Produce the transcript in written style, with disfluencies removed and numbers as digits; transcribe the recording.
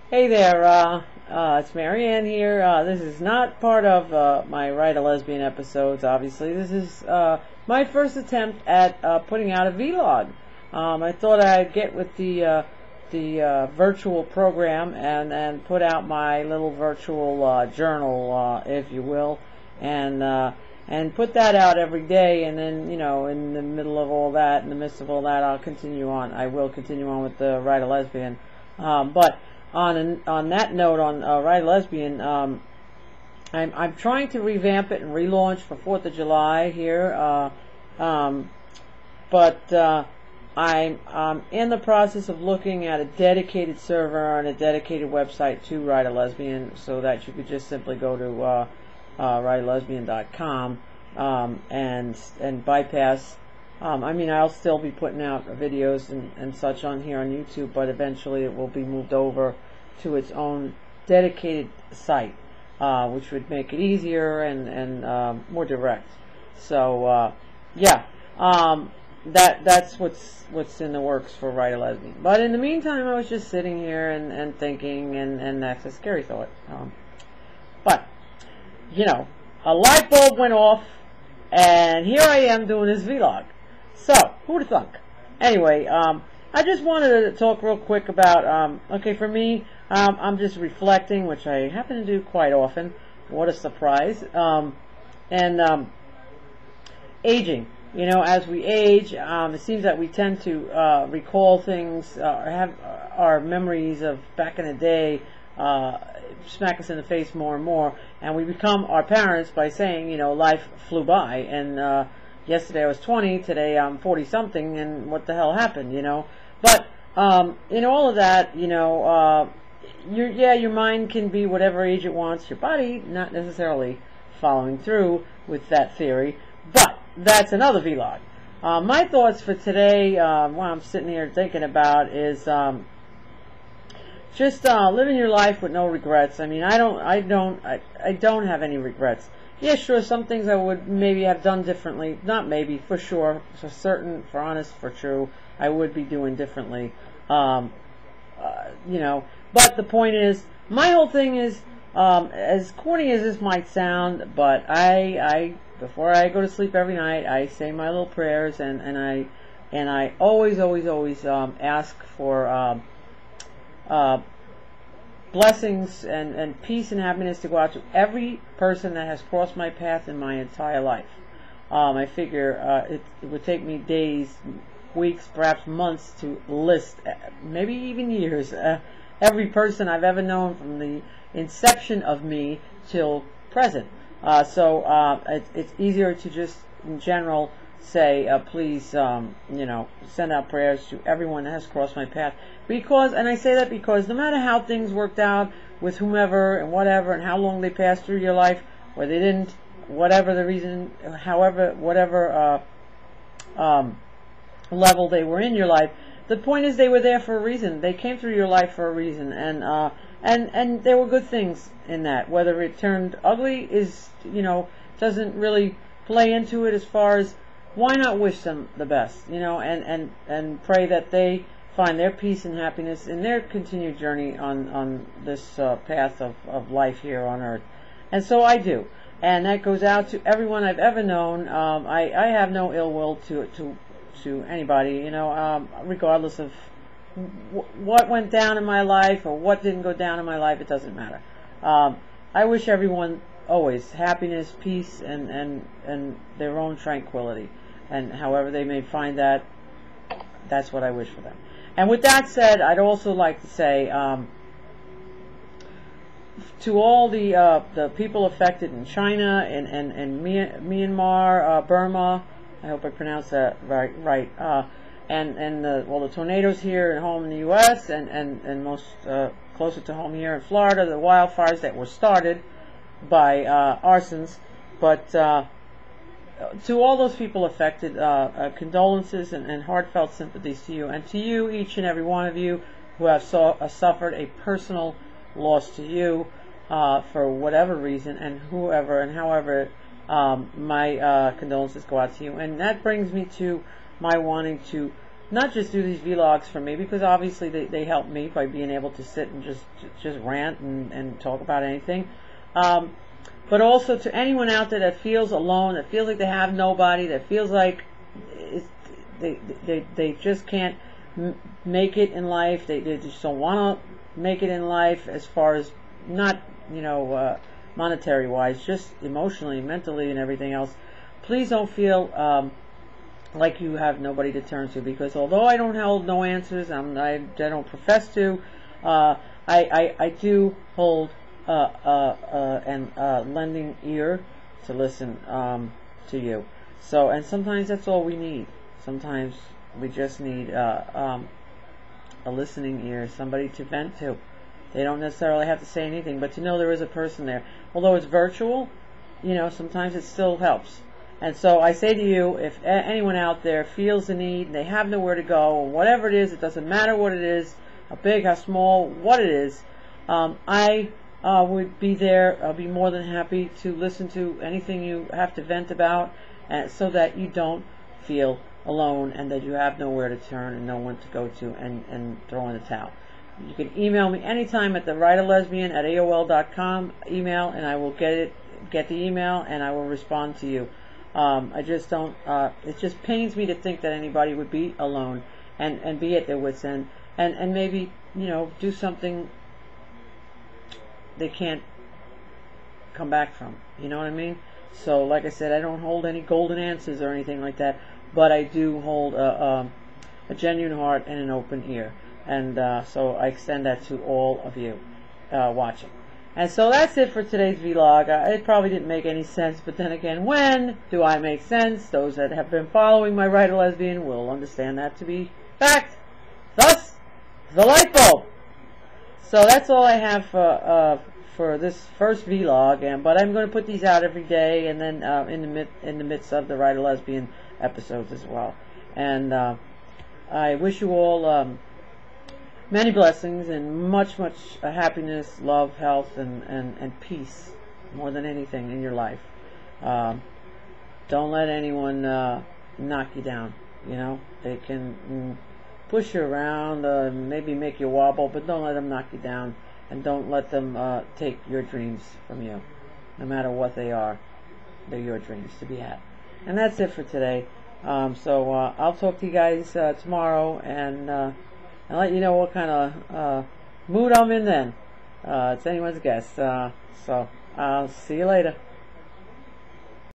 Hey there, it's Marianne here. This is not part of my Write a Lesbian episodes, obviously. This is my first attempt at putting out a vlog. I thought I'd get with the virtual program and put out my little virtual journal, if you will, and put that out every day. And then, in the middle of all that, in the midst of all that, I will continue on with the Write a Lesbian. But on that note, on Write a Lesbian, I'm trying to revamp it and relaunch for 4th of July here, but I'm in the process of looking at a dedicated server and a dedicated website to Write a Lesbian, so that you could just simply go to writealesbian.com and bypass. I'll still be putting out videos and such on here on YouTube, but eventually it will be moved over to its own dedicated site, which would make it easier and more direct. So, that's what's in the works for Write a Lesbian. But in the meantime, I was just sitting here and thinking, and that's a scary thought. But, a light bulb went off, and here I am doing this vlog. So, who'd have thunk? Anyway, I just wanted to talk real quick about, for me, I'm just reflecting, which I happen to do quite often. What a surprise. Aging. As we age, it seems that we tend to recall things, have our memories of back in the day smack us in the face more and more, and we become our parents by saying, life flew by, and yesterday I was 20, today I'm 40 something, and what the hell happened, But in all of that, your mind can be whatever age it wants, your body not necessarily following through with that theory, but that's another vlog. My thoughts for today, what I'm sitting here thinking about, is just living your life with no regrets. I don't have any regrets. Yeah, sure, some things I would maybe have done differently. Not maybe, for sure, for certain, for honest, for true, I would be doing differently. But the point is, my whole thing is, as corny as this might sound, but I before I go to sleep every night, I say my little prayers, and I always ask for blessings and peace and happiness to go out to every person that has crossed my path in my entire life. I figure it would take me days, weeks, perhaps months to list, maybe even years, every person I've ever known from the inception of me till present. So it's easier to just, in general, say, please, send out prayers to everyone that has crossed my path. And I say that because no matter how things worked out with whomever and whatever, and how long they passed through your life, or they didn't, whatever the reason, whatever level they were in your life, the point is they were there for a reason. They came through your life for a reason, and there were good things in that. Whether it turned ugly is, doesn't really play into it, as far as, why not wish them the best, and pray that they find their peace and happiness in their continued journey on this path of life here on earth. And so I do. And that goes out to everyone I've ever known. I have no ill will to anybody, regardless of what went down in my life or what didn't go down in my life. It doesn't matter. I wish everyone always happiness, peace, and their own tranquility. And however they may find that, that's what I wish for them. And with that said, I'd also like to say, to all the people affected in China and Myanmar, Burma, I hope I pronounced that right, and the tornadoes here at home in the U.S. and most closer to home here in Florida, the wildfires that were started by arsons, but to all those people affected, condolences and heartfelt sympathies to you, and to you, each and every one of you who have suffered a personal loss to you for whatever reason, and whoever and however, my condolences go out to you. And that brings me to my wanting to not just do these vlogs for me, because obviously they help me by being able to sit and just rant and talk about anything, but also to anyone out there that feels alone, that feels like they have nobody, that feels like they just can't make it in life, they just don't want to make it in life, as far as not, monetary wise, just emotionally, mentally, and everything else. Please don't feel like you have nobody to turn to, because although I don't hold no answers, I don't profess to, I do hold a lending ear to listen to you. So, and sometimes that's all we need. Sometimes we just need a listening ear, somebody to vent to. They don't necessarily have to say anything, but to know there is a person there. Although it's virtual, sometimes it still helps. And so I say to you, if anyone out there feels the need, and they have nowhere to go, and whatever it is, it doesn't matter what it is, how big, how small, what it is, I would be there. I'll be more than happy to listen to anything you have to vent about, so that you don't feel alone, and that you have nowhere to turn and no one to go to and throw in the towel. You can email me anytime at thewriterlesbian@AOL.com email, and I will get the email, and I will respond to you. I just don't, it just pains me to think that anybody would be alone and be at their wits' end, and maybe, do something they can't come back from. You know what I mean? So, like I said, I don't hold any golden answers or anything like that, but I do hold a genuine heart and an open ear. And so I extend that to all of you watching. And so that's it for today's vlog. It probably didn't make any sense, but then again, when do I make sense? Those that have been following my Writer Lesbian will understand that to be fact. Thus, the light bulb. So that's all I have for this first vlog, but I'm going to put these out every day, and then in the midst of the Writer Lesbian episodes as well. And I wish you all many blessings and much happiness, love, health, and peace, more than anything in your life. Don't let anyone knock you down. They can push you around, maybe make you wobble, but don't let them knock you down, and don't let them take your dreams from you. No matter what they are, they're your dreams to be had. And that's it for today. So I'll talk to you guys tomorrow, and let you know what kind of mood I'm in then. It's anyone's guess. So I'll see you later.